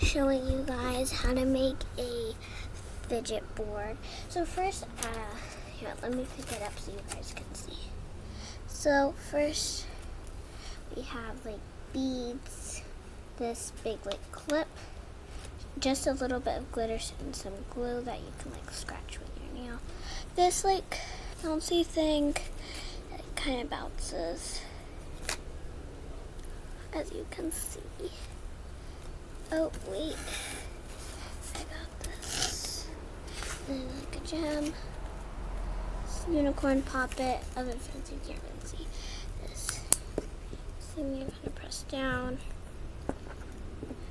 showing you guys how to make a fidget board. So first, here, let me pick it up so you guys can see. So first, we have like beads, this big like clip, just a little bit of glitter and some glue that you can like scratch with your nail. This like bouncy thing that kind of bounces, as you can see. Oh wait, I got this. And like a gem, this unicorn poppet, other things you can't really see. This thing you're gonna press down,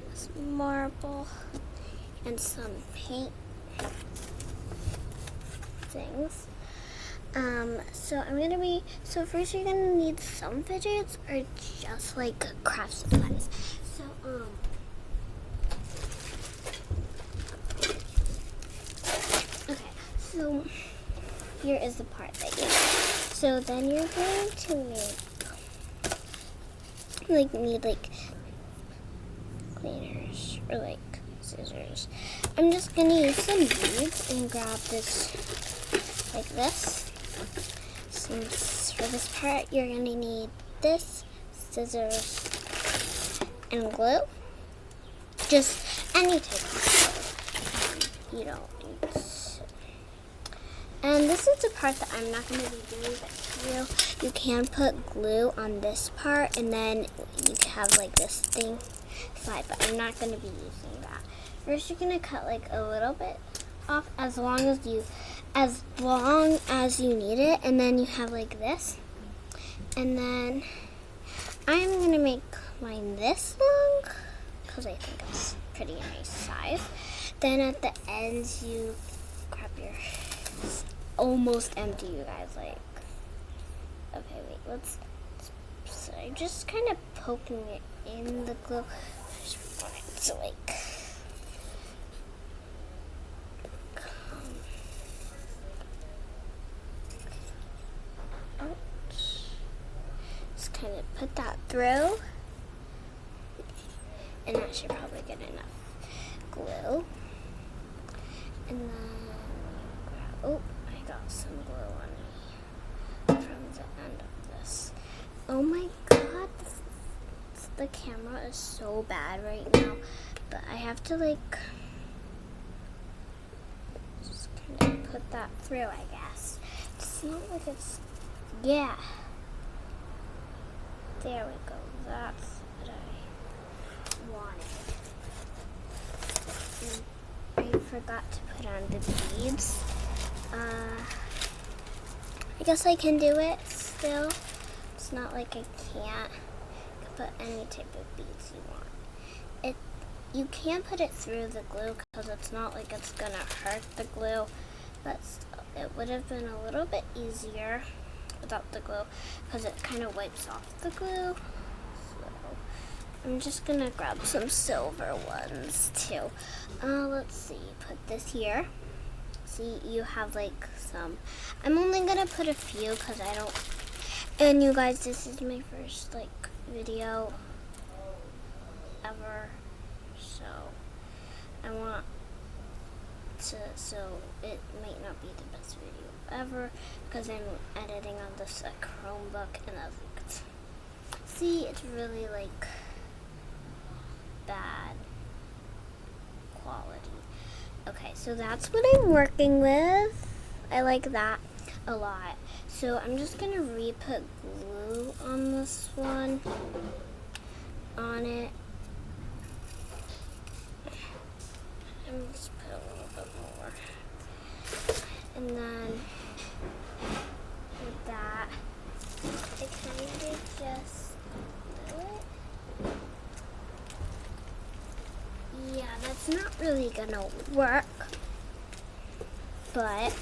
this marble, and some paint things. So first you're gonna need some fidgets or just like craft supplies. So okay, so here is the part that you need. So then you're going to need cleaners or like scissors. I'm just gonna use some beads and grab this like this. Since for this part you're gonna need this, scissors, and glue. Just any type of glue. You don't need to. And this is the part that I'm not gonna be doing, but you can put glue on this part, and then you have like this thing slide. But I'm not gonna be using that. First, you're gonna cut like a little bit off, as long as you need it, and then you have like this. And then I'm gonna make mine this long because I think it's pretty nice size. Then at the ends you grab your, it's almost empty, you guys. Like, okay, wait, so I'm just kind of poking it in the glue. I just want it to like kind of put that through, and that should probably get enough glue. And then oh, I got some glue on me from the end of this. Oh my god, the camera is so bad right now, but I have to like just kind of put that through, I guess. It's not like it's, yeah. There we go. That's what I wanted. And I forgot to put on the beads. I guess I can do it still. It's not like I can't. You can put any type of beads you want. You can put it through the glue because it's not like it's gonna hurt the glue, but still, it would have been a little bit easier without the glue because it kind of wipes off the glue. So I'm just gonna grab some silver ones too. Let's see, put this here. See, you have like some. I'm only gonna put a few because I don't. And you guys, this is my first like video ever, so I want to. So it might not be the best video ever because I'm editing on this Chromebook, and as you can see, it's really like bad quality. Okay, so that's what I'm working with. I like that a lot. So I'm just gonna re-put glue on this one, on it. And just put a little bit more. And then with that, I kind of just do it. Yeah, that's not really gonna work, but